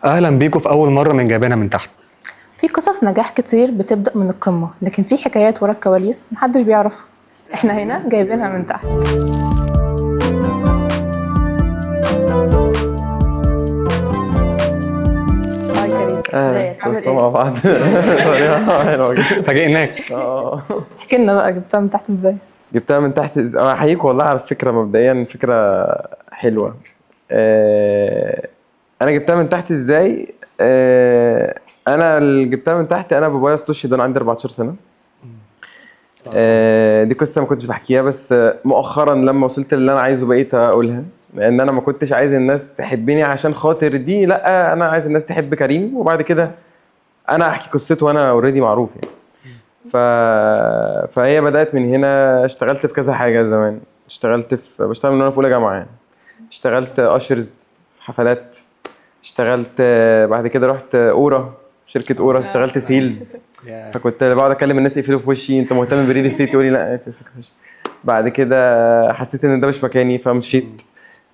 اهلا بيكم في اول مره من جايبينها من تحت. في قصص نجاح كتير بتبدأ من القمة، لكن في حكايات ورا الكواليس محدش بيعرفها. احنا هنا جايبينها من تحت. هاي كريم، ازيك؟ عامل مع ايه؟ بعض طريقة حلوة جدا. فاجئناك. احكي لنا بقى جبتها من تحت ازاي؟ جبتها من تحت انا احييك والله على الفكرة، مبدئيا فكرة حلوة. انا جبتها من تحت ازاي؟ انا اللي جبتها من تحت، انا بابايا استشهد وانا عندي 14 سنة. دي قصة ما كنتش بحكيها، بس مؤخرا لما وصلت اللي انا عايزه بقيت اقولها، لان انا ما كنتش عايز الناس تحبني عشان خاطر دي، لا انا عايز الناس تحب كريم، وبعد كده انا احكي قصته وانا اوريدي معروف يعني. فهي بدأت من هنا. اشتغلت في كذا حاجة زمان، بشتغل من وانا في اولى جامعة يعني. اشتغلت اشرز في حفلات، اشتغلت بعد كده رحت اورا، شركة اورا، اشتغلت سيلز. فكنت بقعد اكلم الناس يقفلوا في وشي: انت مهتم بالريل استيت؟ يقول لي لا فلوسك مش. بعد كده حسيت ان ده مش مكاني فمشيت.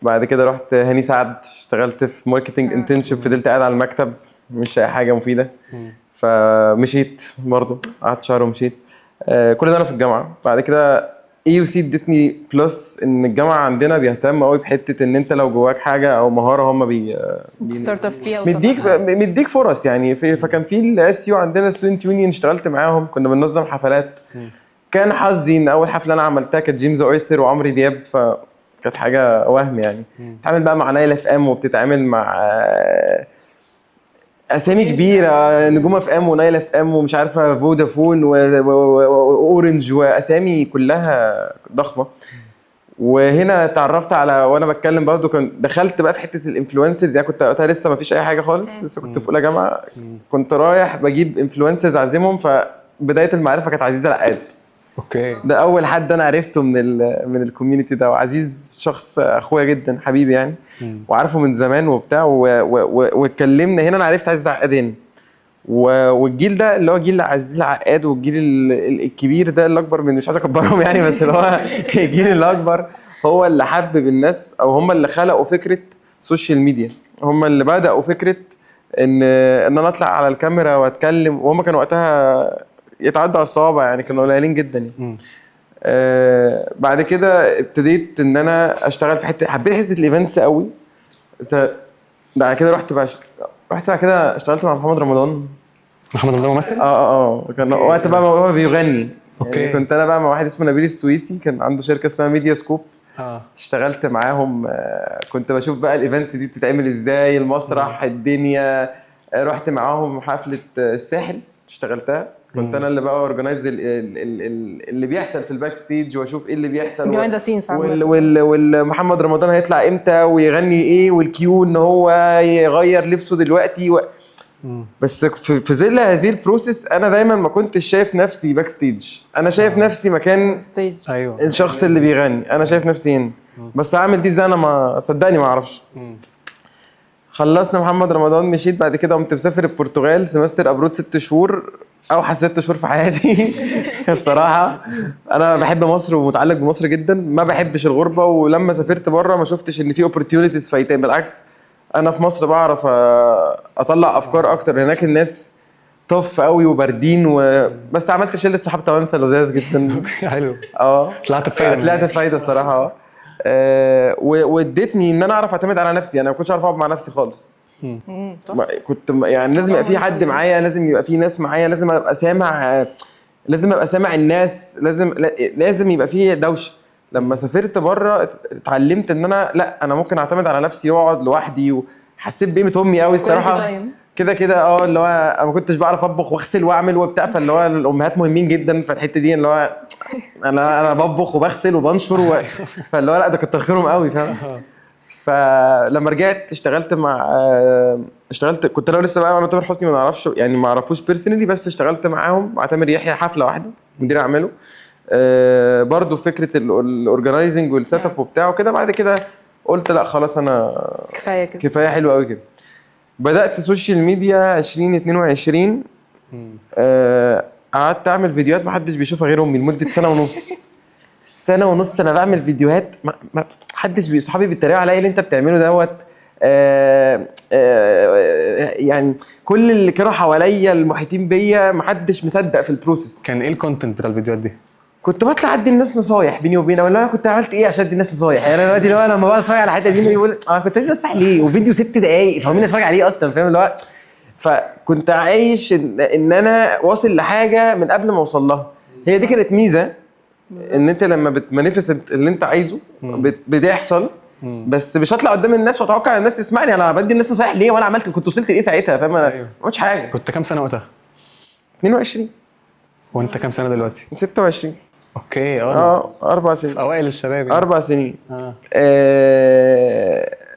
بعد كده رحت هاني سعد، اشتغلت في ماركتنج انترنشيب، فضلت قاعد على المكتب مش اي حاجه مفيده. فمشيت برضه، قعدت شهر ومشيت. كل ده انا في الجامعه. بعد كده اي يو سي ادتني بلس ان الجامعه عندنا بيهتم قوي بحته ان انت لو جواك حاجه او مهاره هم ستارت اب فيها مديك فرص يعني. فكان في الاس يو عندنا ستودنت يونيون، اشتغلت معاهم، كنا بننظم حفلات. كان حظي ان اول حفله انا عملتها كانت جيمس اويثر وعمرو دياب، فكانت حاجه وهم يعني. بتتعامل بقى مع نايل اف ام، وبتتعامل مع اسامي كبيره، نجوم اف ام ونايل اف ام ومش عارفه فودافون واورنج، واسامي كلها ضخمه. وهنا اتعرفت على، وانا بتكلم برضو كان دخلت بقى في حته الانفلونسرز يعني. كنت وقتها لسه ما فيش اي حاجه خالص، لسه كنت في اولى جامعه. كنت رايح بجيب انفلونسرز اعزمهم، فبدايه المعرفه كانت عزيز العقاد. اوكي. ده اول حد انا عرفته من الكوميونتي ده. وعزيز شخص اخويا جدا، حبيبي يعني. وعارفه من زمان وبتاع واتكلمنا هنا. انا عرفت عزيز العقاد هنا. والجيل ده اللي هو جيل عزيز العقاد، والجيل الكبير ده اللي اكبر من، مش عايز اكبرهم يعني، بس اللي هو الجيل اللي اكبر هو اللي حبب الناس، او هم اللي خلقوا فكره سوشيال ميديا. هم اللي بداوا فكره ان انا اطلع على الكاميرا واتكلم، وهم كانوا وقتها يتعدوا على الصوابع يعني، كانوا قليلين جدا يعني. بعد كده ابتديت ان انا اشتغل في حته، حبيت حته الايفنتس قوي. بعد كده رحت بعد كده اشتغلت مع محمد رمضان. محمد رمضان ممثل؟ كان وقت بقى هو بيغني. اوكي. يعني كنت انا بقى مع واحد اسمه نبيل السويسي، كان عنده شركه اسمها ميديا سكوب. اه. اشتغلت معاهم. كنت بشوف بقى الايفنتس دي بتتعمل ازاي، المسرح، الدنيا. رحت معاهم حفله الساحل، اشتغلتها. كنت انا اللي بقى اورجنايز اللي بيحصل في الباك ستيج، واشوف ايه اللي بيحصل behind the scenes والمحمد رمضان هيطلع امتى ويغني ايه، والكيو ان هو يغير لبسه دلوقتي بس في ظل هذه البروسيس انا دايما ما كنتش شايف نفسي باك ستيج. انا شايف نفسي مكان ستيج. ايوه. الشخص اللي بيغني، انا شايف نفسي هنا. بس عامل دي ازاي؟ انا ما صدقني ما اعرفش. خلصنا محمد رمضان، مشيت. بعد كده قمت مسافر البرتغال سمستر ابرود 6 شهور، اوحش 6 شهور في حياتي. الصراحه انا بحب مصر ومتعلق بمصر جدا، ما بحبش الغربه. ولما سافرت بره ما شفتش ان في اوبورتيونيتيز فايتين، بالعكس انا في مصر بعرف اطلع افكار اكتر. هناك الناس طف قوي وباردين بس عملت شله صحاب توانسه لذاذ جدا. حلو. طلعت بفايدة. بفايده الصراحه. وادتني ان انا اعرف اعتمد على نفسي. انا ما كنتش اعرف اقعد مع نفسي خالص. كنت يعني لازم يبقى في حد معايا، لازم يبقى في ناس معايا، لازم ابقى سامع الناس، لازم يبقى في دوشه. لما سافرت بره اتعلمت ان انا لا، انا ممكن اعتمد على نفسي واقعد لوحدي. وحسيت بقيمه امي قوي الصراحه. كده اللي هو انا ما كنتش بعرف اطبخ واغسل واعمل وبتاع، فاللي هو الامهات مهمين جدا في الحته دي، اللي هو انا بطبخ وبغسل وبنشر فاللي هو لا، ده كتر خيرهم قوي، فاهم. فلما رجعت اشتغلت كنت انا لسه بقى، انا تامر حسني ما نعرفش يعني، ما اعرفوش بيرسونالي، بس اشتغلت معاهم مع تامر يحيى حفله واحده مدير اعماله. برضو فكره الاورجنايزنج والسيت اب وبتاع وكده. بعد كده قلت لا خلاص، انا كفايه كده، كفايه حلو قوي كده. بدات سوشيال ميديا 2022. قعدت اعمل فيديوهات ما حدش بيشوفها غير امي لمده سنه ونص. سنه ونص انا بعمل فيديوهات ما حدش صحابي بيتريقوا عليا اللي انت بتعمله دوت. يعني كل اللي كانوا حواليا المحيطين بيا محدش مصدق في البروسيس. كان ايه الكونتنت بتاع الفيديوهات دي؟ كنت بطلع ادي الناس نصايح بيني وبينها، ولا انا كنت عملت ايه عشان ادي الناس نصايح. يعني انا دلوقتي لو انا لما بقعد اتفرج على الحته دي يقول كنت ادي نصايح ليه وفيديو 6 دقايق، فمين يتفرج عليه اصلا؟ فاهم اللي هو. فكنت عايش ان انا واصل لحاجه من قبل ما اوصل لها. هي دي كانت ميزه، ان انت لما بتمانيفست اللي انت عايزه بتحصل، بس مش هطلع قدام الناس واتوقع الناس تسمعني انا بدي الناس نصايح ليه وانا عملت كنت وصلت لايه ساعتها. فاهم انا ما عملتش حاجه. كنت كام سنه وقتها؟ 22. وانت كام سنه دلوقتي؟ 26. اوكي 4 سنين. اوائل الشباب يعني. 4 سنين.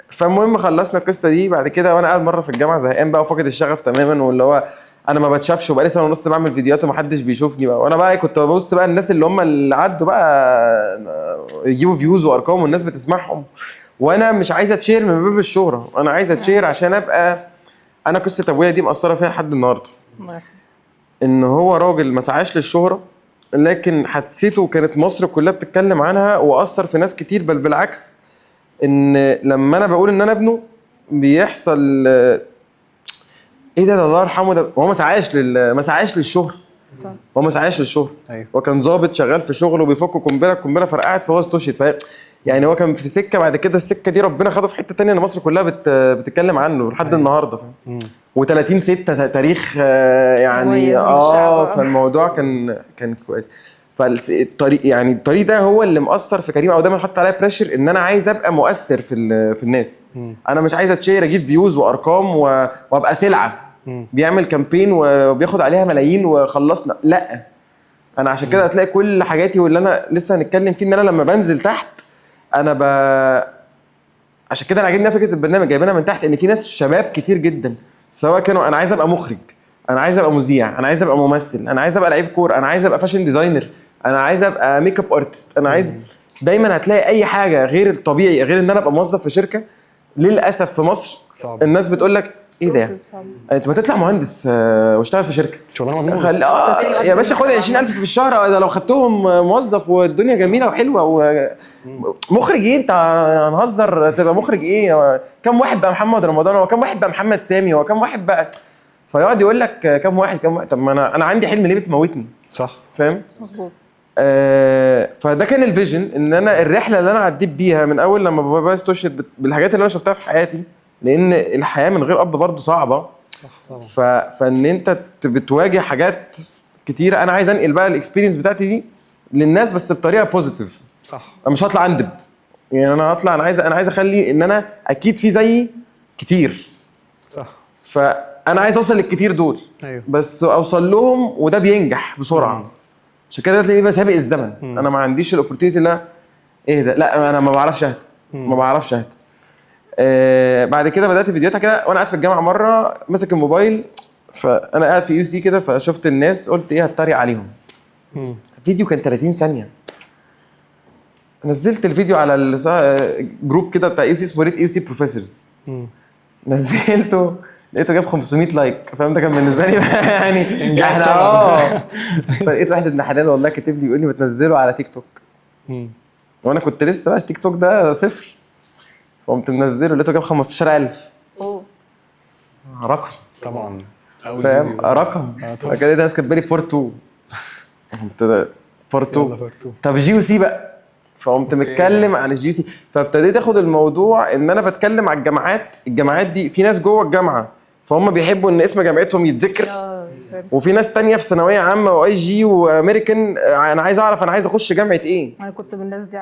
فالمهم خلصنا القصه دي. بعد كده وانا قاعد مره في الجامعه زهقان بقى وفاقد الشغف تماما، واللي هو انا ما بتشافش وبقالي سنه ونص بعمل فيديوهات ومحدش بيشوفني بقى. وانا بقى كنت ببص بقى الناس اللي هم اللي عدوا بقى يجيبوا فيوز وارقام والناس بتسمعهم، وانا مش عايز اتشير من باب الشهره، انا عايز اتشير عشان ابقى انا. قصه ابويا دي مأثره فيها لحد النهارده، ان هو راجل ما سعاش للشهره لكن حسيته كانت مصر كلها بتتكلم عنها واثر في ناس كتير. بل بالعكس، ان لما انا بقول ان انا ابنه بيحصل ايه ده الله يرحمه ده. هو ما سعاش للشهره. هو ما سعاش للشهره. أيوه. هو كان ظابط شغال في شغله وبيفك القنبله فرقعت فهو استشهد. يعني هو كان في سكه، بعد كده السكه دي ربنا خده في حته تانية ان مصر كلها بتتكلم عنه لحد النهارده. فاهم. و30/6 تاريخ يعني فالموضوع كان كويس. الطريق ده هو اللي مؤثر في كريم، او دايما حط عليا بريشر ان انا عايز ابقى مؤثر في الناس. انا مش عايز اتشير اجيب فيوز وارقام وابقى سلعه بيعمل كامبين وبياخد عليها ملايين وخلصنا. لا، انا عشان كده هتلاقي كل حاجاتي واللي انا لسه هنتكلم فيه ان انا لما بنزل تحت عشان كده انا عاجبني فكره البرنامج جايبينها من تحت، ان في ناس شباب كتير جدا سواء كانوا انا عايز ابقى مخرج، انا عايز ابقى مذيع، انا عايز ابقى ممثل، انا عايز ابقى لعيب كوره، انا عايز ابقى فاشن ديزاينر، انا عايز ابقى ميك اب ارتست، انا عايز. دايما هتلاقي اي حاجه غير الطبيعي، غير ان انا ابقى موظف في شركه. للاسف في مصر صعب. الناس بتقول لك ايه ده انت ما تطلع مهندس واشتغل في شركه شغلانه مضمونه. يا باشا خد 20,000 في الشهر، لو خدتهم موظف والدنيا جميله وحلوه. مخرج ايه انت؟ هنهزر. تبقى مخرج ايه؟ كم واحد بقى محمد رمضان؟ وكم واحد بقى محمد سامي؟ وكم واحد بقى؟ فيقعد يقول لك كم واحد. طب ما انا عندي حلم، ليه بتموتني؟ صح. فاهم. مظبوط. فده كان الفيجن، ان انا الرحله اللي انا عديت بيها من اول لما بابا استشهد بالحاجات اللي انا شفتها في حياتي، لان الحياه من غير اب برضو صعبه. صح طبعا. فان انت بتواجه حاجات كتيره. انا عايز انقل بقى الاكسبيرينس بتاعتي دي للناس بس بطريقه بوزيتيف. صح. انا مش هطلع اندب، يعني انا هطلع انا عايز اخلي ان انا اكيد في زيي كتير. صح. فانا عايز اوصل للكتير دول. أيوه. بس اوصل لهم وده بينجح بسرعه. عشان كده تلاقيني بقى سابق الزمن. انا ما عنديش الاوبورتيونيتي اللي ايه ده. لا انا ما بعرفش اهدى. ما بعرفش اهدى. بعد كده بدات فيديوهات كده وانا قاعد في الجامعه مره ماسك الموبايل، فانا قاعد في UC كده فشفت الناس قلت ايه هتريق عليهم. فيديو كان 30 ثانيه. نزلت الفيديو على الجروب كده بتاع UC اسمه ريت UC بروفيسورز. نزلته لقيته جاب 500 لايك. فاهم. ده كان بالنسبه لي يعني احنا فلقيت واحد ابن حلال والله كاتب لي يقول لي بتنزله على تيك توك. وانا كنت لسه بقى تيك توك ده صفر. فقمت منزله لقيته جاب 15,000. رقم طبعا. فاهم. رقم. فكده الناس كاتبه لي بورت 2. قمت بورت 2. طب GOC بقى. فقمت متكلم عن GOC. فابتديت اخد الموضوع ان انا بتكلم على الجامعات دي في ناس جوه الجامعه فهم بيحبوا ان اسم جامعتهم يتذكر، وفي ناس تانية في ثانويه عامه واي جي وامريكان انا عايز اعرف انا عايز اخش جامعه ايه. انا كنت من الناس دي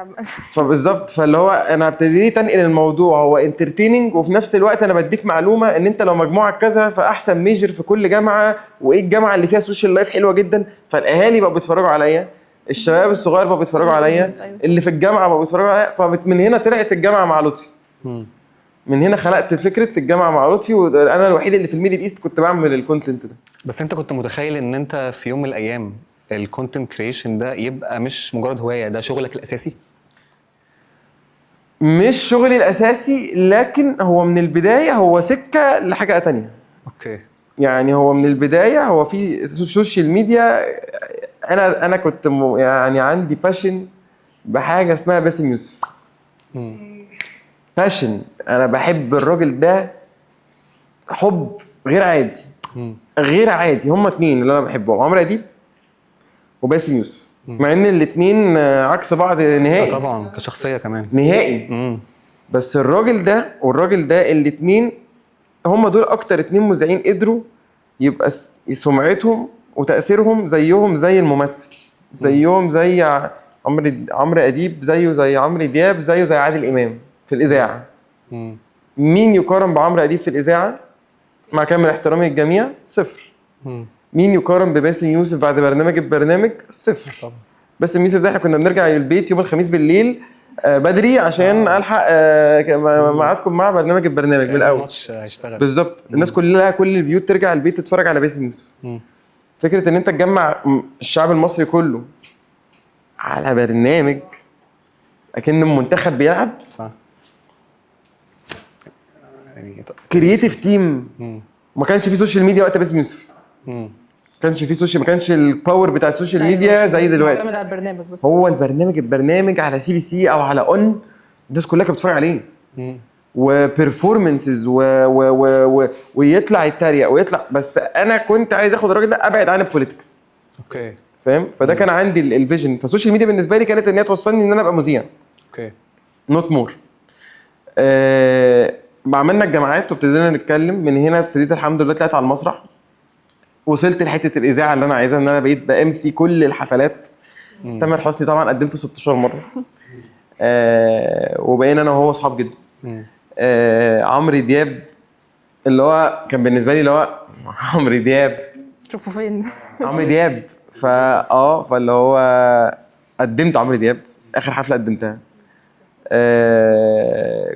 فبالظبط. فاللي هو انا ابتديت انقل الموضوع هو انترتيننج، وفي نفس الوقت انا بديك معلومه ان انت لو مجموعك كذا فاحسن ميجر في كل جامعه، وايه الجامعه اللي فيها سوشيال لايف حلوه جدا. فالاهالي بقوا بيتفرجوا عليا، الشباب الصغير بقوا بيتفرجوا عليا، اللي في الجامعه بقوا بيتفرجوا عليا. فمن هنا طلعت الجامعه مع لطفي. من هنا خلقت فكره الجامعه مع لطفي، وانا الوحيد اللي في الميدل ايست كنت بعمل الكونتنت ده. بس انت كنت متخيل ان انت في يوم من الايام الكونتنت كريشن ده يبقى مش مجرد هوايه، ده شغلك الاساسي؟ مش شغلي الاساسي، لكن هو من البدايه هو سكه لحاجه تانية. اوكي. يعني هو من البدايه هو في سوشيال ميديا. انا كنت يعني عندي باشن بحاجه اسمها باسم يوسف. باشن. انا بحب الراجل ده حب غير عادي. غير عادي. هما اتنين اللي انا بحبهم، عمرو اديب وباسم يوسف. مع ان الاتنين عكس بعض نهائي. طبعا كشخصيه كمان نهائي. بس الراجل ده والراجل ده الاتنين هم دول اكتر اتنين مذيعين قدروا يبقى سمعتهم وتأثيرهم زيهم زي الممثل، زيهم زي عمرو اديب، زيه زي عمرو دياب، زيه زي عادل امام في الاذاعه. مين يقارن بعمرو اديب في الاذاعه؟ مع كامل احترامي للجميع صفر. مين يقارن بباسم يوسف بعد البرنامج؟ صفر طبعا. باسم يوسف ده احنا كنا بنرجع البيت يوم الخميس بالليل بدري عشان الحق ميعادكم مع برنامج من الاول. بالظبط. الناس كلها، كل البيوت ترجع البيت تتفرج على باسم يوسف. فكره ان انت تجمع الشعب المصري كله على برنامج اكن المنتخب بيلعب، صح. يعني كرييتيف تيم. ما كانش في سوشيال ميديا وقت باسم يوسف. ما كانش الباور بتاع السوشيال ميديا زي دلوقتي. معتمد على البرنامج بس. هو البرنامج على CBC او على اون، الناس كلها كانت بتتفرج عليه. وبرفورمانسز ويطلع يتريق ويطلع. بس انا كنت عايز اخد الراجل ده ابعد عن البوليتكس. اوكي. فاهم؟ فده كان عندي الفيجن. فالسوشيال ميديا بالنسبه لي كانت ان هي توصلني ان انا ابقى مذيع. اوكي. نوت مور. عملنا الجامعات وابتدينا نتكلم. من هنا ابتديت الحمد لله طلعت على المسرح. وصلت لحته الاذاعه اللي انا عايزها، ان انا بقيت بامسي كل الحفلات. تامر حسني طبعا قدمت 16 مره. وبقينا انا وهو اصحاب جدا. عمرو دياب اللي هو كان بالنسبه لي اللي هو عمرو دياب، شوفوا فين عمرو دياب. فاللي هو قدمت عمرو دياب اخر حفله قدمتها.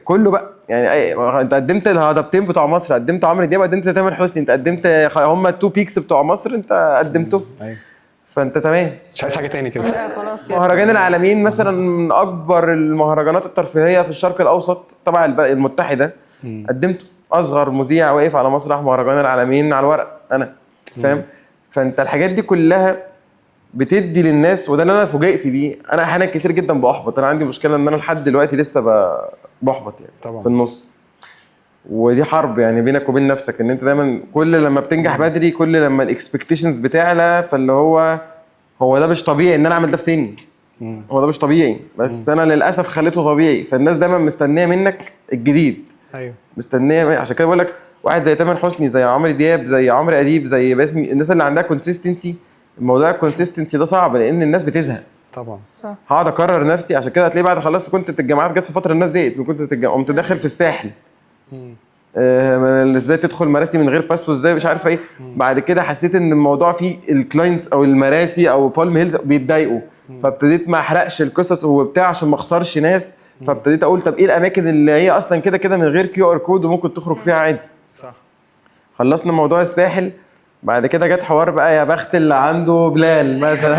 كله بقى يعني انت قدمت الهضبتين بتوع مصر، قدمت عمرو دياب، قدمت تامر حسني، انت قدمت هم التو بيكس بتوع مصر انت قدمتهم. ايوه. فانت تمام، مش عايز حاجه تاني كده. خلاص كده. مهرجان العالمين مثلا من اكبر المهرجانات الترفيهيه في الشرق الاوسط تبع المتحده. قدمته اصغر مذيع واقف على مسرح مهرجان العالمين على الورق انا. فاهم؟ فانت الحاجات دي كلها بتدي للناس، وده اللي انا فوجئت بيه. انا احيانا كتير جدا بحبط. انا عندي مشكله ان انا لحد دلوقتي لسه بحبط يعني طبعا. في النص. ودي حرب يعني بينك وبين نفسك، ان انت دايما كل لما بتنجح بدري، كل لما الاكسبكتيشنز بتعلى، فاللي هو ده مش طبيعي ان انا اعمل ده في سني. هو ده مش طبيعي، بس انا للاسف خليته طبيعي. فالناس دايما مستنيه منك الجديد. ايوه. مستنيه. عشان كده بقول لك واحد زي تامر حسني، زي عمرو دياب، زي عمرو اديب، زي باسم، الناس اللي عندها كونسيستنسي. الموضوع الكونسيستنسي ده صعب لان الناس بتزهق. طبعا. صح. هقعد اكرر نفسي. عشان كده هتلاقي بعد خلصت كنت الجامعات جت في فتره الناس زهقت، قمت داخل في الساحل. ازاي تدخل مراسي من غير باس، وازاي مش عارفه ايه. بعد كده حسيت ان الموضوع فيه الكلاينتس او المراسي او بالم هيلز بيتضايقوا. فابتديت ما احرقش القصص وبتاع عشان ما اخسرش ناس. فابتديت اقول طب ايه الاماكن اللي هي اصلا كده كده من غير QR كود وممكن تخرج فيها عادي. صح. خلصنا موضوع الساحل. بعد كده جت حوار بقى يا بخت اللي عنده بلال مثلا.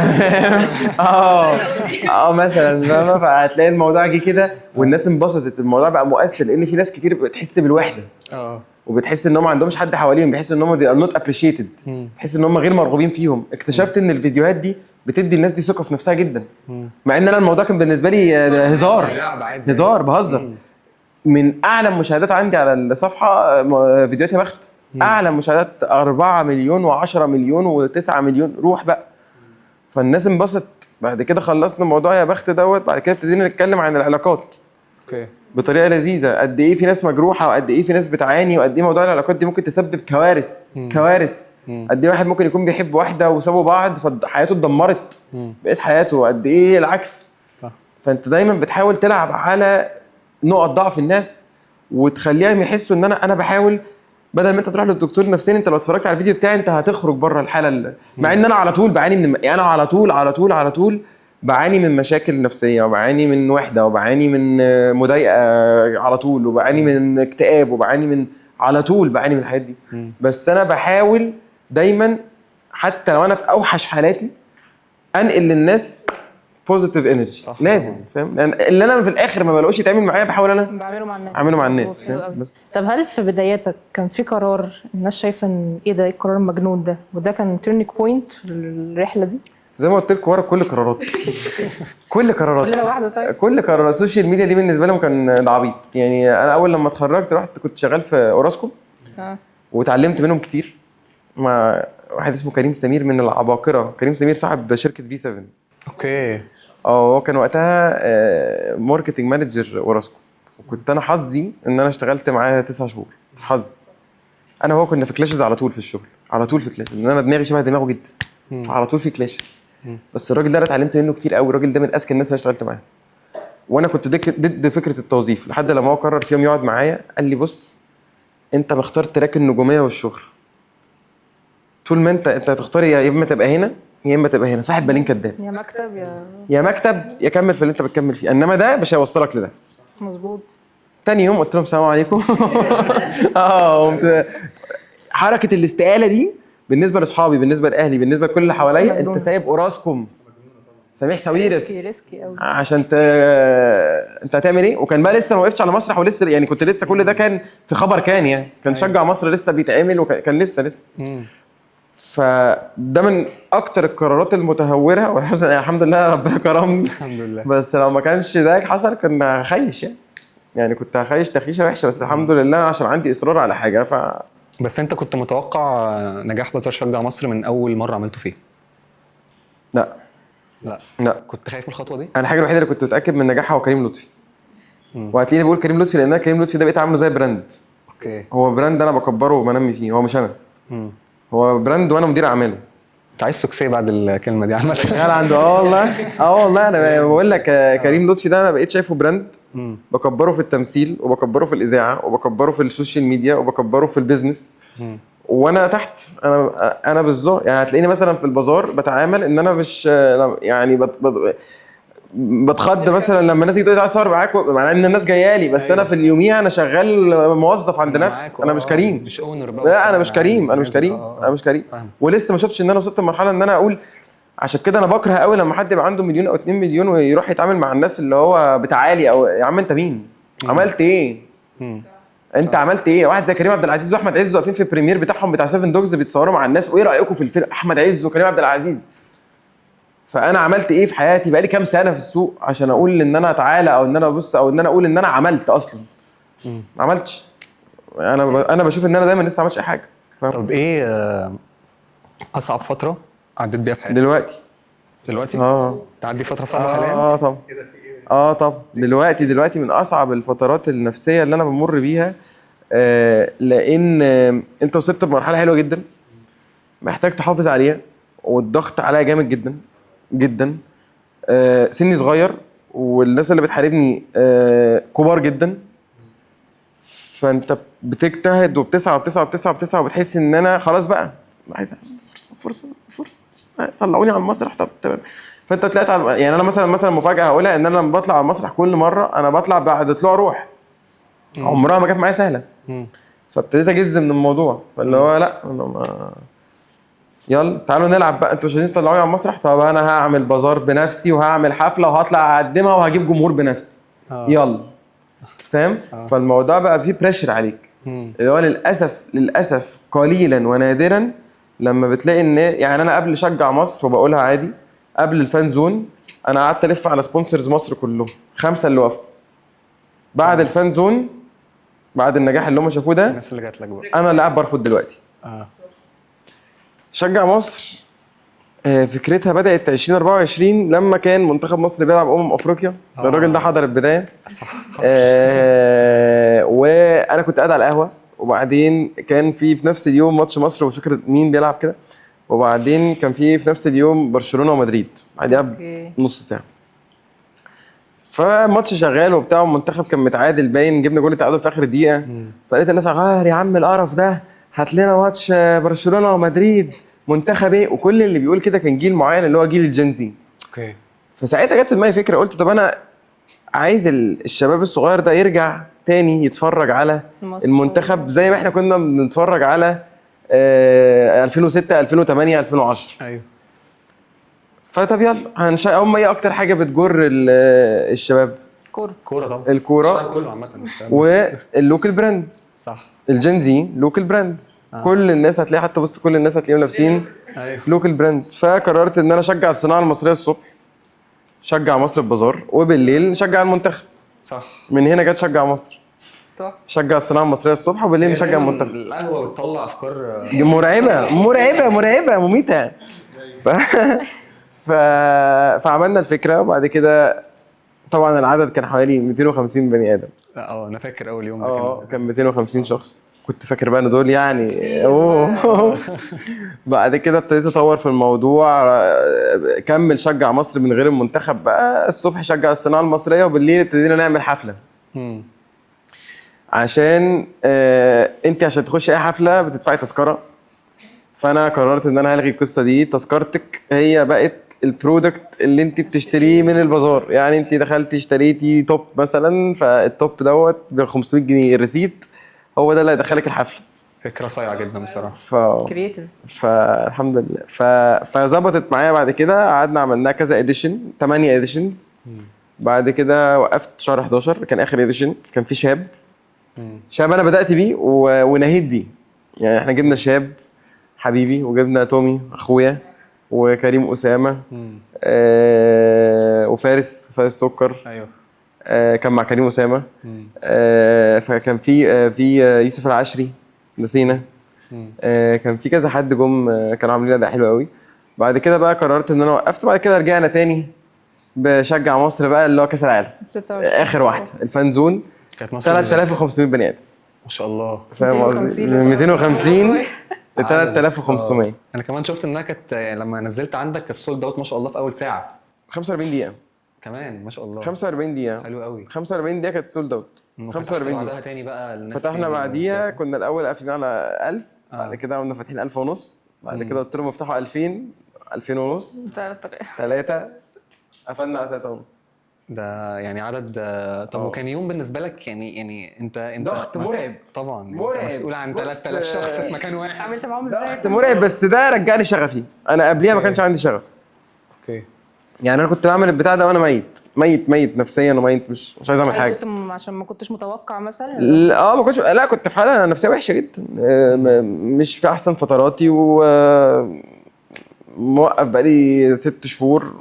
مثلا. فهتلاقي الموضوع جه كده والناس انبسطت. الموضوع بقى مؤثر لان في ناس كتير بتحس بالوحده. وبتحس ان هم ما عندهمش حد حواليهم، بيحسوا ان هم they are not appreciated. تحس ان هم غير مرغوبين فيهم. اكتشفت ان الفيديوهات دي بتدي الناس دي ثقه في نفسها جدا. مع ان انا الموضوع كان بالنسبه لي هزار بهزر. من اعلى مشاهدات عندي على الصفحه فيديوهات يا بخت. اعلى مشاهدات 4 مليون و10 مليون و9 مليون. روح بقى. فالناس انبسطت. بعد كده خلصنا موضوع يا بخت دوت. بعد كده ابتدينا نتكلم عن العلاقات. اوكي. بطريقه لذيذه. قد ايه في ناس مجروحه، وقد ايه في ناس بتعاني، وقد ايه موضوع العلاقات دي ممكن تسبب كوارث. قد ايه واحد ممكن يكون بيحب واحده وسابوا بعض فحياته اتدمرت. بقيت حياته. قد ايه العكس. صح. فانت دايما بتحاول تلعب على نقط ضعف الناس وتخليهم يحسوا ان انا بحاول. بدل ما انت تروح للدكتور نفساني، انت لو اتفرجت على الفيديو بتاعي انت هتخرج بره الحاله. مع ان انا على طول بعاني من يعني انا على طول بعاني من مشاكل نفسيه، وبعاني من وحده، وبعاني من مضايقه على طول، وبعاني من اكتئاب، وبعاني من على طول بعاني من الحاجات دي. بس انا بحاول دايما حتى لو انا في اوحش حالاتي انقل للناس بوزيتيف انرجي. لازم. فاهم؟ لان اللي انا في الاخر ما بلاقوش يتعمل معايا بحاول انا اعمله مع الناس. بس طب هل في بداياتك كان في قرار الناس شايفه ان ايه ده، القرار المجنون ده، وده كان تيرنينج بوينت في الرحله دي؟ زي ما قلت لكم ورا كل قراراتي. كل قراراتي كلها واحده. طيب كل قرارات السوشيال ميديا دي بالنسبه لهم كان ده عبيط يعني. انا اول لما اتخرجت رحت كنت شغال في اوراسكوم واتعلمت منهم كتير مع واحد اسمه كريم سمير من العباقره. كريم سمير صاحب شركه في 7. اوكي. هو كان وقتها ماركتنج مانجر اوراسكوم، وكنت انا حظي ان انا اشتغلت معاه 9 شهور. حظ انا وهو كنا في كلاشز على طول في الشغل، على طول في كلاشز، لان انا دماغي شبه دماغه جدا، فعلى طول في كلاشز. بس الراجل ده انا اتعلمت منه كتير قوي. الراجل ده من اذكى الناس اللي اشتغلت معاها، وانا كنت ضد فكره التوظيف لحد لما هو قرر في يوم يقعد معايا قال لي بص انت مختار تراك النجوميه والشهره، طول ما انت هتختار يا اما تبقى هنا يا اما تبقى هنا. صاحب بالين كداب، يا مكتب يا مكتب يا كمل في اللي انت بتكمل فيه، انما ده مش هيوصلك لده. مظبوط. تاني يوم قلت لهم السلام عليكم. قمت حركه الاستقاله دي بالنسبه لاصحابي، بالنسبه لاهلي، بالنسبه لكل اللي حواليا، انت سايب اوراسكوم سميح ساويرس ريسكي قوي عشان انت هتعمل ايه؟ وكان بقى لسه ما وقفتش على مسرح، ولسه يعني كنت لسه كل ده كان في خبر، كان يعني كان شجع مصر لسه بيتعمل، وكان لسه فده من اكتر القرارات المتهوره. والحزن الحمد لله ربنا كرمني الحمد لله. بس لو ما كانش ده حصل كنا هخيش يعني كنت هخيش تخيشه وحشه. بس الحمد لله عشان عندي اصرار على حاجه. بس انت كنت متوقع نجاح بازار شجع مصر من اول مره عملته فيه؟ لا كنت خايف من الخطوه دي؟ انا الحاجه الوحيده اللي كنت متاكد من نجاحها هو كريم لطفي. وهتلاقيني بقول كريم لطفي لان كريم لطفي ده بقيت عامله زي براند. اوكي. هو براند انا بكبره وبنمي فيه، هو مش انا. هو براند وانا مدير اعماله. انت عايز سكسي بعد الكلمه دي عامه؟ شغال عنده. والله انا بقول لك كريم لطفي ده انا بقيت شايفه براند بكبره في التمثيل وبكبره في الاذاعه وبكبره في السوشيال ميديا وبكبره في البيزنس. وانا تحت انا بالظبط يعني. هتلاقيني مثلا في البازار بتعامل ان انا مش يعني بتخض مثلا لما الناس تيجي تقول لي تعالى اصور معاك، مع ان الناس جايه لي بس انا في اليوميها انا شغال موظف عند نفسي. انا مش كريم، مش اونر بقى. لا انا مش كريم، انا مش كريم. ولسه ما شفتش ان انا وصلت لمرحله ان انا اقول. عشان كده انا بكره قوي لما حد يبقى عنده مليون او 2 مليون ويروح يتعامل مع الناس اللي هو بتعالي، او يا عم انت مين؟ عملت ايه؟ انت عملت ايه؟ واحد زي كريم عبد العزيز واحمد عز واقفين في البريمير بتاعهم بتاع 7 دوجز بيتصوروا مع الناس، وايه رايكم في الفيلم؟ احمد عز وكريم عبد العزيز. فانا عملت ايه في حياتي؟ بقالي كام سنه في السوق عشان اقول ان انا اتعالى او ان انا ابص او ان انا اقول ان انا عملت اصلا؟ ما عملتش. انا بشوف ان انا دايما لسه ما عملتش اي حاجه. طب ايه اصعب فتره عديت بيها في حياتك دلوقتي؟ تعدي فتره صعبه حاليا؟ طبعا دلوقتي من اصعب الفترات النفسيه اللي انا بمر بيها. لان انت وصلت لمرحله حلوه جدا محتاج تحافظ عليها، والضغط عليا جامد جدا جدا. سني صغير والناس اللي بتحاربني كبار جدا، فانت بتجتهد وبتسعى وبتسعى وبتسعى وبتسعى وبتحس ان انا خلاص بقى عايز فرصه طلعوني على المسرح. طب تمام. فانت طلعت يعني انا مثلا مفاجاه هقولها ان انا لما بطلع على المسرح كل مره انا بطلع بعد طلوع روح عمرها ما جت معايا سهله. فابتديت اجز من الموضوع، فاللي هو لا يلا تعالوا نلعب بقى، انتوا مش عايزين تطلعوني على المسرح؟ طب انا هعمل بازار بنفسي وهعمل حفله وهطلع اقدمها وهجيب جمهور بنفسي. يلا فاهم؟ فالموضوع بقى فيه بريشر عليك، اللي هو للاسف قليلا ونادرا لما بتلاقي ان يعني انا قبل شجع مصر وبقولها عادي، قبل الفان زون انا قعدت الف على سبونسرز مصر كلهم 5 اللي وافقوا. بعد الفان زون بعد النجاح اللي هم شافوه ده الناس اللي جات لك بقى انا اللي قاعد برفض دلوقتي. شجع مصر فكرتها بدات 2024 لما كان منتخب مصر بيلعب افريقيا. الراجل ده حضر البدايه. وانا كنت قاعد على القهوه، وبعدين كان في نفس اليوم ماتش مصر ومش فاكر مين بيلعب كده، وبعدين كان في نفس اليوم برشلونه ومدريد بعدها بنص ساعه. فالماتش شغال وبتاع، والمنتخب كان متعادل باين، جبنا جول التعادل في اخر دقيقه. فلقيت الناس غير يا عم القرف ده، هات لنا ماتش برشلونه ومدريد منتخب ايه. وكل اللي بيقول كده كان جيل معين اللي هو جيل الجنزي. اوكي. فساعتها جت في دماغي فكره، قلت طب انا عايز الشباب الصغير ده يرجع تاني يتفرج على المنتخب زي ما احنا كنا بنتفرج على 2006 2008 2010. ايوه. فطب يلا هم ايه اكتر حاجه بتجر الشباب؟ كوره طبعا. الكوره كله عامه. واللوكال براندز. صح. الجنزي لوكال براندز. كل الناس هتلاقي، حتى بص كل الناس هتلاقيهم لابسين ايوه لوكال براندز. فقررت ان انا اشجع الصناعه المصريه الصبح، شجع مصر البازار، وبالليل نشجع المنتخب. صح من هنا جت شجع مصر، صح. شجع الصناعه المصريه الصبح وبالليل نشجع دايماً المنتخب. القهوه بتطلع افكار دي مرعبه مميته. ف... ف... فعملنا الفكره، وبعد كده طبعا العدد كان حوالي 250 بني ادم. انا فاكر اول يوم ده كان 250 شخص. كنت فاكر بقى ان دول يعني اوه. بعد كده ابتديت اطور في الموضوع، كمل شجع مصر من غير المنتخب بقى، الصبح شجع الصناعه المصريه، وبالليل ابتدينا نعمل حفله. مم. عشان انت عشان تخش اي حفله بتدفعي تذكره. فانا قررت ان انا هلغي القصه دي. تذكرتك هي بقت البرودكت اللي انت بتشتريه من البازار. يعني انت دخلتي اشتريتي توب مثلا، فالتوب دوت ب 500 جنيه، الريسيت هو ده اللي هيدخلك الحفله. فكره صايعه جدا بصراحه. كرييتيف. فالحمد لله فظبطت معايا. بعد كده قعدنا عملناها كذا اديشن، 8 اديشنز. بعد كده وقفت شهر 11 كان اخر اديشن. كان في شاب انا بدات بيه ونهيت بيه. يعني احنا جبنا شاب حبيبي، وجبنا تومي اخويا، وكريم اسامه، وفارس سكر. ايوه كان مع كريم اسامه. فكان في يوسف العشري نسينا. كان في كذا حد جم كانوا عاملين اداء حلو قوي. بعد كده بقى قررت ان انا وقفت. بعد كده رجعنا تاني بشجع مصر بقى، اللي هو كاس العالم 26 اخر واحده الفان زون. كانت مصر 3500 بني ادم. ما شاء الله. فاهم قصدي؟ من 250 ل 3500. انا كمان شفت انها كانت لما نزلت عندك كانت سولد اوت ما شاء الله في اول ساعه. 45 دقيقه كمان ما شاء الله. 45 دقيقه حلو قوي. 45 دقيقه كانت سولد اوت. 45 بعدها دقيقه تاني بقى الناس فتحنا تاني بعديها. كنا الاول قافلين على 1000. بعد كده قمنا فاتحين 1000 ونص. بعد كده قلت لهم افتحوا 2000 2000 ونص 3 قفلنا على 3 ونص. ده يعني عدد. طب وكان يوم بالنسبه لك يعني انت ضغط مرعب. طبعا مرعب. مسؤول عن بص، 3000 شخص في مكان واحد. عملت معاهم ازاي؟ ضغط مرعب، بس ده رجعني شغفي. انا قبليها ما كانش عندي شغف. اوكي. يعني انا كنت بعمل البتاع ده وانا ميت نفسيا، وميت مش عايز اعمل حاجه. كنت عشان ما كنتش متوقع مثلا؟ ما كنتش. لا كنت في حاله نفسيه وحشه جدا. مش في احسن فتراتي، موقف بقالي 6 شهور.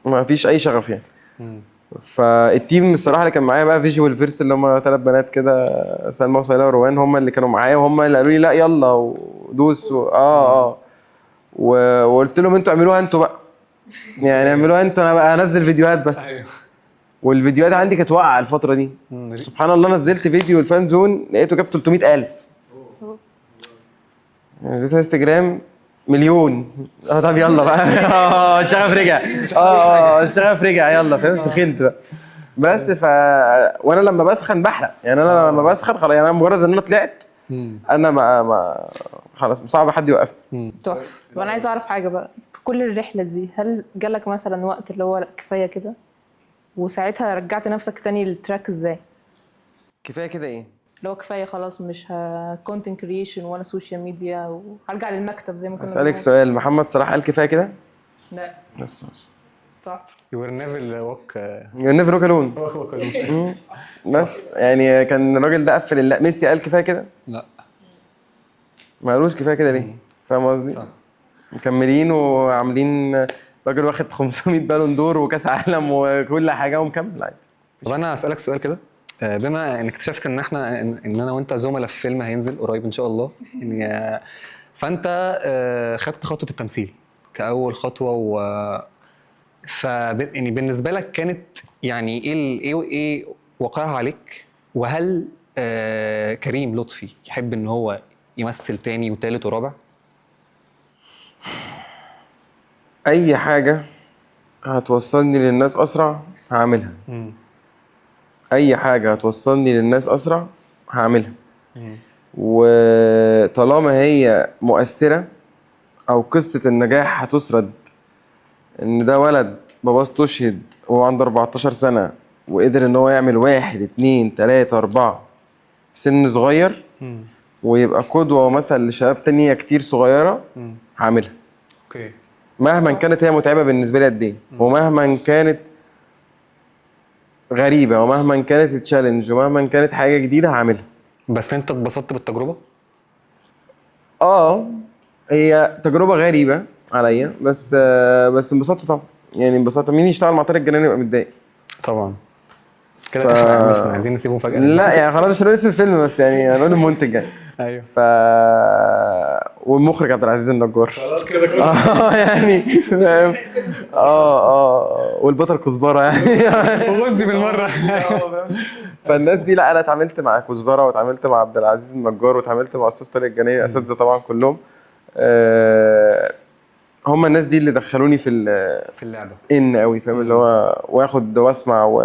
ما فيش اي شغف يعني. فالتيم الصراحه اللي كان معايا بقى فيجوال فيرس، اللي هم 3 بنات كده، سلمى وسيلة وروان، هم اللي كانوا معايا، وهم اللي قالوا لي لا يلا ودوس وقلت لهم انتوا اعملوها انتوا بقى. يعني اعملوها انتوا، انا بقى انزل فيديوهات بس. ايوه. والفيديوهات عندي كانت واقعه الفتره دي. سبحان الله، نزلت فيديو الفان زون لقيته جاب 300,000. نزلت انستجرام مليون. طب يلا بقى. الشغف رجع. الشغف رجع، يلا فاهم. سخنت بقى. بس وانا لما بسخن بحرق. يعني انا لما بسخن خلاص. يعني انا مجرد ان انا طلعت انا ما خلاص صعب حد يوقفني. تحفه. وانا عايزه اعرف حاجه بقى، في كل الرحله دي هل جالك مثلا وقت اللي هو لا كفايه كده، وساعتها رجعت نفسك تاني للتراك ازاي؟ كفايه كده ايه؟ اللي هو كفايه خلاص، مش كونتنت كرييشن ولا سوشيال ميديا، وهرجع للمكتب زي ما كنا اسالك سؤال، محمد صلاح قال كفايه كده؟ لا بس صح. You were never walk نيفر ووك الون. بس يعني كان الراجل ده قفل. ميسي قال كفايه كده؟ لا ما قالوش كفايه كده ليه؟ فاهم قصدي؟ صح. مكملين وعاملين. راجل واخد 500 بالون دور وكاس عالم وكل حاجه ومكمل عادي. طب انا هسألك سؤال كده، بما ان اكتشفت ان احنا ان انا وانت زملاء في فيلم هينزل قريب ان شاء الله، يعني فانت خدت خطوه التمثيل كاول خطوه يعني بالنسبه لك كانت يعني ايه وقعها عليك؟ وهل كريم لطفي يحب ان هو يمثل تاني وتالت ورابع؟ اي حاجه هتوصلني للناس اسرع هعملها. اي حاجه هتوصلني للناس اسرع هعملها. وطالما هي مؤثره، او قصه النجاح هتسرد ان ده ولد باباه استشهد وهو عنده 14 سنه وقدر ان هو يعمل 1 2 3 4 في سن صغير، ويبقى قدوه ومثل لشباب تانية كتير صغيره، هعملها. اوكي. مهما كانت هي متعبه بالنسبه لي قد ايه، ومهما كانت غريبه، ومهما كانت تشالنج، ومهما كانت حاجه جديده هعملها. بس انت اتبسطت بالتجربه؟ هي تجربه غريبه عليا، بس انبسطت طبعا، يعني انبسطت. مين يشتغل مع طارق الجناني يبقى متضايق طبعا كده احنا مش عايزين نسيبه فجاه. لا يعني خلاص مش هنقول اسم الفيلم، بس يعني هنقول المنتج يعني. ايوه والمخرج عبد العزيز النجار خلاص كده يعني فاهم. والبطل كزبره يعني وغزي بالمره. فالناس دي، لا انا اتعاملت مع كزبره واتعاملت مع عبد العزيز النجار واتعاملت مع استاذ طارق الجناني، اساتذه طبعا كلهم. هم الناس دي اللي دخلوني في اللعبه قوي، فاهم اللي هو واخد واسمع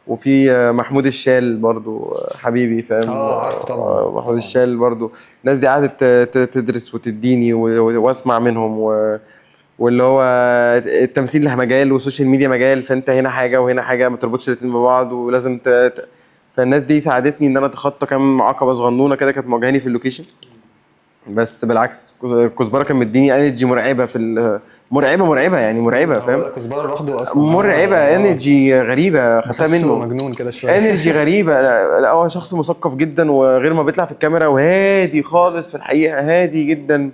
وفي محمود الشال برضو حبيبي، فاهم. عارفه طبعا محمود الشال برضو. الناس دي قعدت تدرس وتديني واسمع منهم واللي هو التمثيل له مجال والسوشيال ميديا مجال، فانت هنا حاجه وهنا حاجه، ما تربطش الاثنين ببعض ولازم فالناس دي ساعدتني ان انا اتخطى كام عقبه صغنونه كده كانت مواجهاني في اللوكيشن. بس بالعكس كزبره كان مديني انرجي مرعبه مرعبه يعني مرعبه، فاهم. كزبره لوحده اصلا مرعبه انرجي غريبه خدتها منه، مجنون كده شويه انرجي غريبه. لا هو شخص مثقف جدا، وغير ما بيطلع في الكاميرا وهادي خالص، في الحقيقه هادي جدا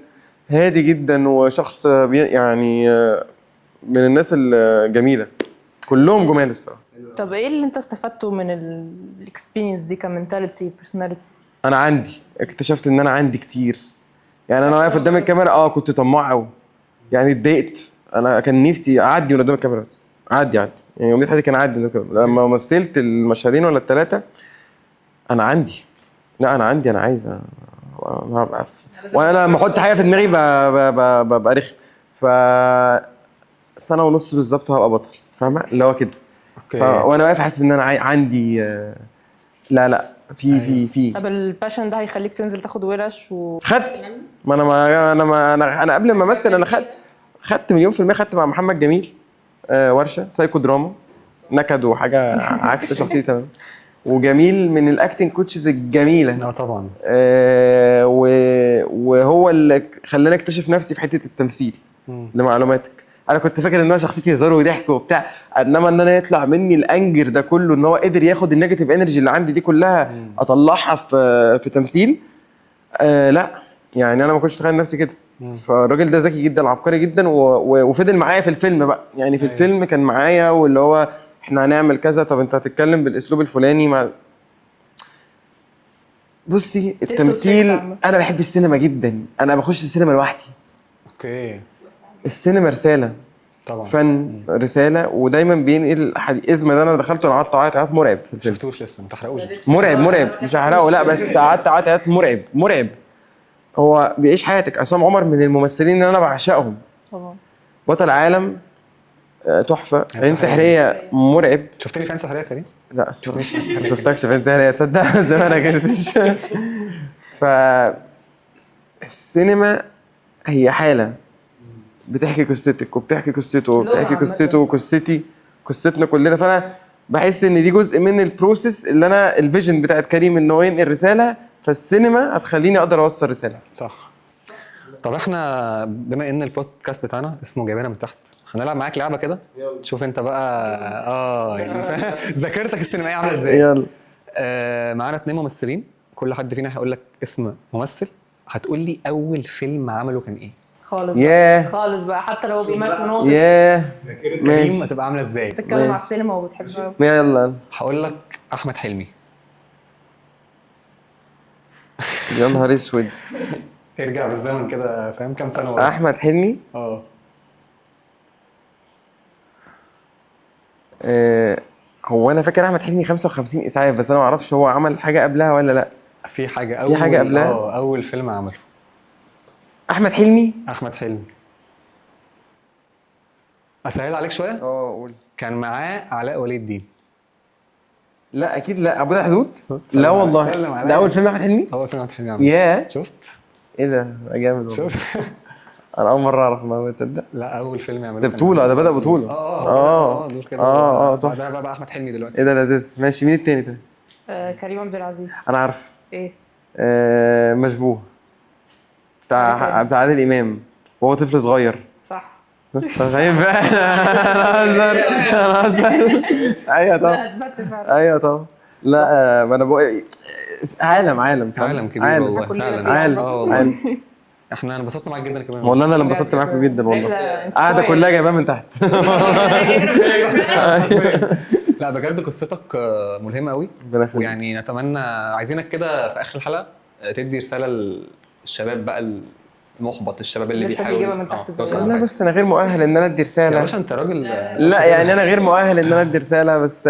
هادي جدا، وشخص يعني من الناس الجميله، كلهم جمال الصراحه. طب ايه اللي انت استفدته من الاكسبيرينس دي كمنتاليتي بيرسوناليتي؟ انا اكتشفت ان انا عندي كتير، يعني انا واقف قدام الكاميرا كنت طماع قوي، يعني اتضايقت. انا كان نفسي اعدي من قدام الكاميرا، بس اعدي يعني يوم حياتي كان اعدي من الكاميرا. لما مثلت المشهدين ولا الثلاثه انا عندي، لا انا عندي، انا عايز وانا لما احط حاجه في دماغي ببقى رخم. سنه ونص بالظبط هبقى بطل، فاهمه اللي هو كده. وانا واقف حاسس ان انا عندي لا في طب الباشن ده هيخليك تنزل تاخد ورش خدت. ما انا قبل ما امثل انا خدت مليون في المية. خدت مع محمد جميل ورشه سايكو دراما، نكد وحاجه عكس شخصيتي تمام. وجميل من الاكتنج كوتشز الجميله طبعا. وهو اللي خلاني اكتشف نفسي في حته التمثيل. لمعلوماتك انا كنت فاكر ان انا شخصيتي هزار وضحك وبتاع، انما ان انا يطلع مني الانجر ده كله، ان هو قدر ياخد النيجاتيف انرجي اللي عندي دي كلها اطلعها في تمثيل. لا يعني انا ما كنتش اتخيل نفسي كده. فالراجل ده ذكي جدا، عبقري جدا، وفضل معايا في الفيلم بقى، يعني في الفيلم كان معايا، واللي هو احنا هنعمل كذا، طب انت هتتكلم بالاسلوب الفلاني. بصي التمثيل، انا بحب السينما جدا، انا بخش السينما لوحدي. اوكي. السينما رساله طبعا، فن رساله، ودايما بينقل ازمه. ده انا دخلته، انا قعدت اعيط مرعب في الفيلم. شفتوش لسه؟ ما تحرقوش. مرعب مش هحرقه، لا بس قعدت اعيط مرعب. هو بيعيش حياتك. عصام عمر من الممثلين اللي انا بعشقهم طبعا، بطل عالم تحفه. عين سحريه مرعب. شفتني في عين سحريه كريم؟ لا الصراحه ما شفتكش في عين سحريه، تصدق زمان ما كنتش. السينما هي حاله بتحكي قصتك وبتحكي قصته وبتحكي قصته وقصتي، قصتنا كلنا. فانا بحس ان دي جزء من البروسيس اللي انا الفيجن بتاعت كريم ان هو ينقل رساله، فالسينما هتخليني اقدر اوصل رساله. صح. طب احنا بما ان البودكاست بتاعنا اسمه جايبينها من تحت، هنلعب معاك لعبه كده تشوف انت بقى يعني ذاكرتك السينمائيه عامله ازاي. يلا. معانا 2 ممثلين، كل حد فينا هيقول لك اسم ممثل، هتقول لي اول فيلم عمله كان ايه. خالص بقى حتى لو بيمثل نقطه. كريم هتبقى عامله ازاي؟ بتتكلم على السينما وبتحبها. يلا هقول لك احمد حلمي. يا نهار اسود. ارجع بالزمن كده، فاهم كام سنه ورا؟ احمد حلمي هو انا فاكر احمد حلمي 55 اسعاف، بس انا ما اعرفش هو عمل حاجه قبلها ولا لا. في حاجه قبلها. اول فيلم عمله احمد حلمي. اسهل عليك شويه. قول. كان معاه علاء ولي الدين. لا اكيد لا. ابو الحدود. لا والله ده اول فيلم احمد حلمي. اول فيلم احمد حلمي عمله. شفت ايه ده جامد والله. انا اول مره اعرف، ما تصدق. لا اول فيلم يعمله ده بطوله، ده بدا بطوله. دول كده. ده بقى احمد حلمي دلوقتي. ايه ده لذيذ. ماشي، مين التاني طيب؟ كريم عبد العزيز. انا عارف. ايه؟ مشبوه بتاع عادل امام وهو طفل صغير. صح. بس عيب بقى. انا هزر. ايوه طبعا. لا اثبتت فعلا. ايوه طبعا. لا ما انا بقول عالم كبير والله فعلا. عالم. انا انبسطت معاك جدا كمان. والله انا اللي انبسطت معاكم جدا والله. قاعده كلها جايباها من تحت. لا بجد قصتك ملهمه قوي، ربنا يخليك. ويعني نتمنى عايزينك كده في اخر الحلقه تدي رساله للشباب بقى المحبط، الشباب اللي لسه بيحاول بيجيبها من تحت زي يوصل ما لا لحاجة. بس انا غير مؤهل ان انا ادي يا رساله. باشا انت راجل. لا يعني انا غير مؤهل ان انا ادي رساله، بس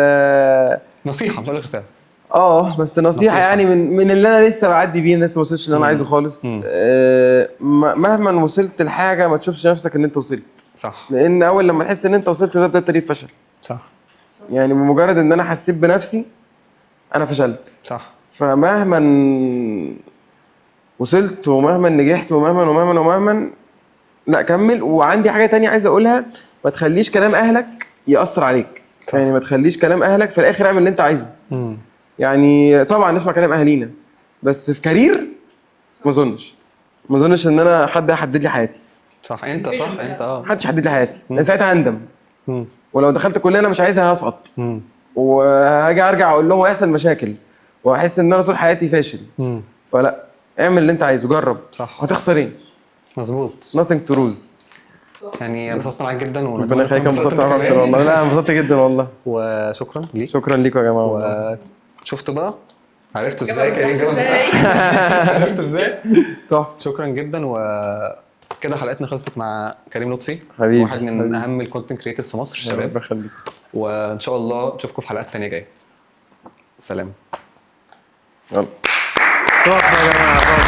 نصيحه مش هقول لك رساله. بس نصيحه يعني من اللي انا لسه بعدي بيه، لسه ما وصلتش اللي انا عايزه خالص. مهما وصلت لحاجه ما تشوفش نفسك ان انت وصلت، صح لان اول لما تحس ان انت وصلت ده طريق فشل. صح يعني بمجرد ان انا حسيت بنفسي انا فشلت. صح. فمهما وصلت ومهما نجحت ومهما لا كمل. وعندي حاجه تانية عايز اقولها، ما تخليش كلام اهلك ياثر عليك. صح. يعني ما تخليش كلام اهلك في الاخر اعمل اللي انت عايزه. يعني طبعا نسمع كلام اهالينا، بس في كارير ما اظنش ان انا حد هيحدد لي حياتي. صح انت صح انت محدش هيحدد لي حياتي، انا ساعتها هندم. ولو دخلت كليه انا مش عايزها هسقط، وهاجي ارجع اقول لهم هيحصل مشاكل واحس ان انا طول حياتي فاشل. فلا، اعمل اللي انت عايزه، جرب. صح. هتخسر ايه؟ مظبوط. nothing to lose. يعني انبسطت معاك جدا ربنا يخليك، انبسطت معاك اكتر والله. لا انبسطت جدا والله. وشكرا ليك. شكرا ليكم يا جماعه والله. وشفتوا بقى، عرفتوا ازاي كريم جوه عرفتوا ازاي؟ تحفه. شكرا جدا. وكده حلقتنا خلصت مع كريم لطفي، حبيبي، واحد من حبيبي. اهم الكونتنت كريتورز في مصر ربنا الشباب. يخليك. وان شاء الله نشوفكم في حلقات تانية جايه. سلام. يلا. تحفه يا جماعه.